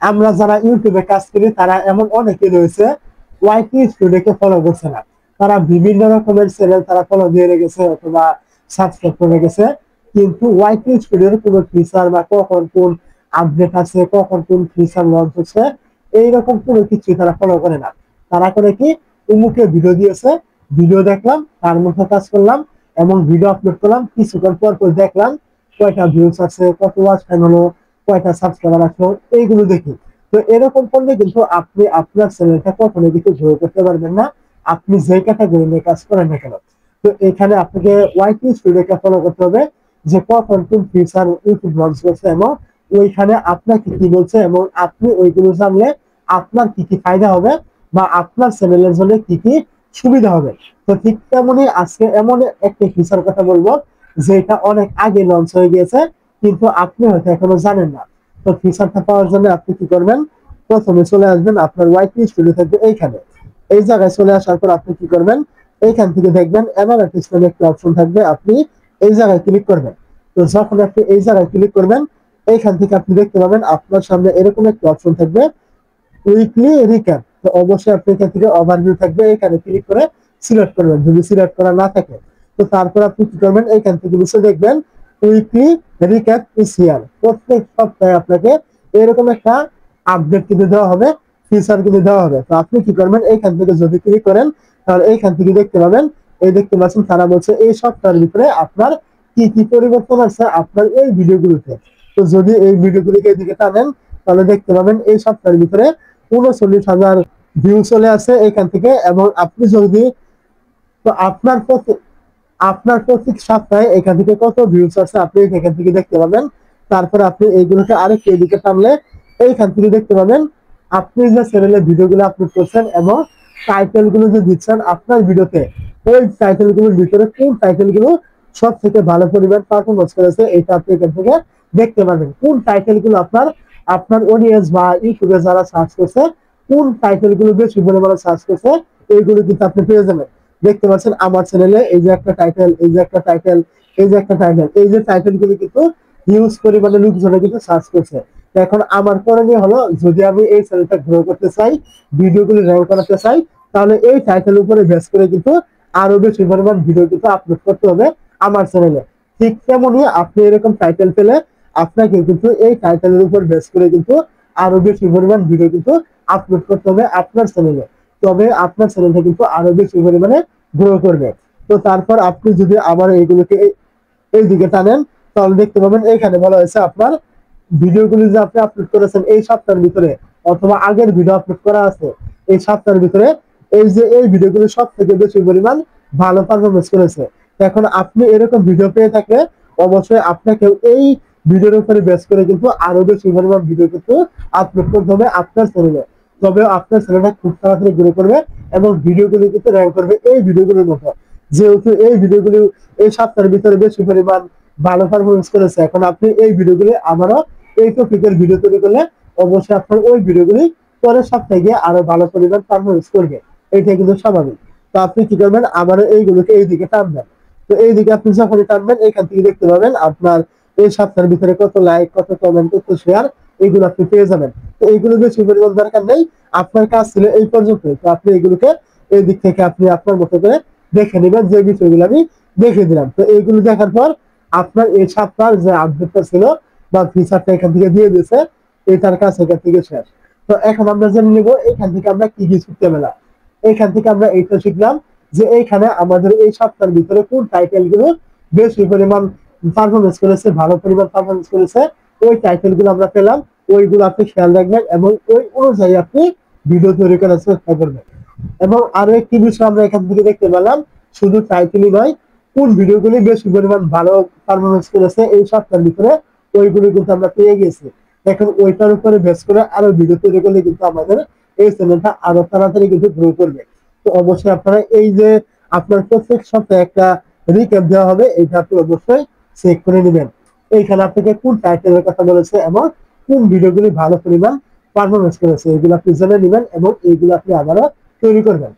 আমরা যারা ইউটিউবে কাজ করি তারা এমন অনেকে রয়েছে ওয়াইটি স্টুডিওকে ফলো করছে না। তারা বিভিন্ন রকমের চ্যানেল তারা ফলো দিয়ে রেখেছে অথবা সাবস্ক্রাইব করে রেখেছে, কিন্তু ওয়াইটি স্টুডিওর কোনো ফিচার বা কখন কোন আপডেট আছে, কখন কোন ফিচার লঞ্চ হচ্ছে, এইরকম কোনো কিছু তারা ফলো করে না। তারা করে কি, উমুকে ভিডিও দিয়েছে, ভিডিও দেখলাম, তার মধ্যে কাজ করলাম এবং ভিডিও আপলোড করলাম, কিছুক্ষণ পর পর দেখলাম কয়টা ভিউজ আছে, কত ওয়াচ টাইম হলো, কয়টা সাবস্ক্রাইবার আসলো, এইগুলো দেখি। তো এরকম করলে কিন্তু আপনি আপনার চ্যানেলটা কখনো কিছু গ্রো করতে পারবেন না, আপনি যে ক্যাটাগরি নিয়ে কাজ করেন না কেন। তো এখানে আপনাকে ওয়াইটি স্টুডিওকে ফলো করতে হবে, যে কখন কোন ফিচার ইউটিউব লঞ্চ করছে এবং ওইখানে আপনাকে কি বলছে, এবং আপনি ওইগুলো জানলে আপনার কি কি ফায়দা হবে বা আপনার চ্যানেলের জন্য কি কি সুবিধা হবে। তো ঠিক তেমনি আজকে এমন একটা ফিচার কথা বলবো যেটা অনেক আগে লঞ্চ হয়ে গিয়েছে, কিন্তু আপনি হয়তো এখনো জানেন না। তো ফিচারটা পাওয়ার জন্য আপনি কি করবেন, প্রথমে চলে আসবেন আপনার ওয়াইটি স্টুডিও থাকবে এইখানে। এই জায়গায় চলে আসার পর আপনি কি করবেন, এইখান থেকে দেখবেন অ্যানালিটিক্স নামে একটা অপশন থাকবে, আপনি এই জায়গায় ক্লিক করবেন। তো যখন আপনি এই জায়গায় ক্লিক করবেন, এইখান থেকে আপনি দেখতে পাবেন আপনার সামনে এরকম একটা অপশন থাকবে, উইকলি রিক্যাপ। তো অবশ্যই আপনি এখান থেকে ওভারভিউ থাকবে, এখানে ক্লিক করে সিলেক্ট করবেন, যদি সিলেক্ট করা না থাকে। তো তারপর আপনি কি করবেন, এখান থেকে নিচে দেখবেন উইকলি রিক্যাপ ইজ হিয়ার। প্রত্যেক সপ্তাহে আপনাকে এরকম একটা আপডেট কিন্তু দেওয়া হবে, ফিচার কিন্তু দেওয়া হবে। তো আপনি কি করবেন, এইখান থেকে যদি ক্লিক করেন তাহলে এইখান থেকে দেখতে পাবেন, এই দেখতে পাচ্ছেন তারা বলছে এই সপ্তাহের ভিতরে আপনার কি কি পরিবর্তন আছে আপনার এই ভিডিওগুলোতে। তো যদি এই ভিডিওগুলিকে এদিকে টানেন তাহলে দেখতে পাবেন এই সপ্তাহের ভিতরে ৩৯,০০০ ভিউ চলে আসে এখান থেকে। এবং আপনি যদি, তো আপনার প্রতি সপ্তাহে এখান থেকে কত ভিউজ আছে আপনি এখান থেকে দেখতে পাবেন। তারপরে আপনি এইগুলোকে আরেকটু এদিকে টানলে এইখান থেকে দেখতে পাবেন আপনি যে চ্যানেলে ভিডিওগুলো আপলোড করছেন এবং টাইটেল গুলো যে দিচ্ছেন আপনার ভিডিওতে, ওই টাইটেল গুলোর ভিতরে কোন টাইটেল গুলো সব থেকে ভালো পরিমাণ পারফরমেন্স করেছে, এটা আপনি এখান থেকে দেখতে পাবেন। কোন টাইটেল গুলো আপনার আপনার অডিয়েন্স বা ইউটিউবে যারা সার্চ করছে, কোন টাইটেল গুলো বেশি পরিমাণে সার্চ করছে, এইগুলো কিন্তু আপনি পেয়ে যাবেন। দেখতে পাচ্ছেন আমার চ্যানেলে এই যে একটা টাইটেল, এই যে একটা টাইটেল, এই যে একটা টাইটেল, এই যে টাইটেল গুলো কিন্তু হিউজ পরিমাণে লোকজনে কিন্তু সার্চ করছে। তো এখন আমার করণীয় হলো, যদি আমি এই চ্যানেলটা গ্রো করতে চাই, ভিডিওগুলো র্যাঙ্ক করাতে চাই, তাহলে এই টাইটেল উপরে বেস করে কিন্তু আরো বেশি পরিমাণ ভিডিও কিন্তু আপলোড করতে হবে আমার চ্যানেলে। ঠিক তেমনই আপনি এরকম টাইটেল পেলে আপনাকে কিন্তু এই টাইটেলের উপর বেস করে কিন্তু আরো বেশি পরিমাণ ভিডিও কিন্তু আপলোড করতে হবে আপনার চ্যানেলে। তবে আপনার চ্যানেলটা কিন্তু আরো বেশি পরিমাণে গ্রো করবে। তো তারপর আপনি যদি আবার এইগুলোকে এই দিকে টানেন তাহলে দেখতে পাবেন এখানে বলা হয়েছে আপনার ভিডিওগুলি যে আপনি আপলোড করেছেন এই সপ্তাহের ভিতরে, অথবা আগের ভিডিও আপলোড করা আছে এই সপ্তাহের ভিতরে, এই যে এই ভিডিওগুলি সব থেকে বেশি পরিমাণ ভালো পারফরমেন্স করেছে। এখন আপনি এরকম ভিডিও পেয়ে থাকলে অবশ্যই আপনাকে এই ভিডিওর উপরে বেস করে কিন্তু আরো বেশি পরিমাণ ভিডিও কিন্তু আপলোড করতে হবে আপনার চ্যানেলে। তবে আপনার চ্যানেলটা খুব তাড়াতাড়ি গ্রো করবে এবং ভিডিওগুলি কিন্তু র্যাঙ্ক করবে এই ভিডিওগুলির মতো। যেহেতু এই ভিডিওগুলি এই সপ্তাহের ভিতরে বেশি পরিমাণ ভালো পারফরমেন্স করেছে, এখন আপনি এই ভিডিওগুলি আবারও এই টপিকের ভিডিও তৈরি করলে অবশ্যই আপনার ওই ভিডিওগুলি পরের সপ্তাহে গিয়ে আরো ভালো পরিমাণ পারফরমেন্স করবে। এটা কিন্তু স্বাভাবিক। তো আপনি কি করবেন, আবারও এইগুলোকে এইদিকে টানবেন। তো এইদিকে আপনি যখনই টানবেন এখান থেকে দেখতে পাবেন আপনার এই সপ্তাহের ভিতরে কত লাইক, কত কমেন্ট, কত শেয়ার, এইগুলো আপনি পেয়ে যাবেন। তো এইগুলো বেশি পরিমাণ দরকার নেই, আপনার কাজ ছিল এই পর্যন্ত। তো আপনি এগুলোকে এই দিক থেকে আপনি আপনার মতো করে দেখে নেবেন, যে বিষয়গুলো আমি দেখে দিলাম। তো এইগুলো দেখার পর আপনার এই সপ্তাহের যে আপডেটটা ছিল বা ফিচারটা এখান থেকে দিয়ে দিয়েছে, এটার কাজ এখান থেকে শেষ। তো এখন আমরা জেনে নিব এখান থেকে আমরা কি কি শিখতে পেলাম। এখান থেকে আমরা এইটা শিখলাম যে এইখানে আমাদের এই সপ্তাহের ভিতরে কোন টাইটেল গুলো বেশি পরিমাণ পারফরমেন্স করেছে, ভালো পরিমাণ পারফরমেন্স করেছে, ওই টাইটেল গুলো আমরা পেলাম। ওইগুলো আপনি খেয়াল রাখবেন এবং ওই অনুযায়ী আপনি ভিডিও তৈরি করার চেষ্টা করবেন। এবং আরো একটি বিষয় আমরা এখান থেকে দেখতে পেলাম, শুধু টাইটেলই নয়, কোন ভিডিওগুলি বেশি পরিমাণ ভালো পারফরমেন্স করেছে এই সপ্তাহের ভিতরে, ওইগুলি কিন্তু আমরা পেয়ে গেছি। এখন ওইটার উপরে বেস করে আরো ভিডিও তৈরি করলে কিন্তু আমাদের এই চ্যানেলটা আরো তাড়াতাড়ি কিন্তু গ্রো করবে। তো অবশ্যই আপনারা এই যে আপনার প্রত্যেক সপ্তাহে একটা রিক্যাপ দেওয়া হবে, এটা আপনি অবশ্যই চেক করে নেবেন। এইখানে আপনাকে কোন টাইটেলের কথা বলেছে এবং কোন ভিডিওগুলি ভালো পরিমাণ পারফরমেন্স করেছে, এগুলো আপনি জেনে নেবেন এবং এইগুলো আপনি আবারও তৈরি করবেন।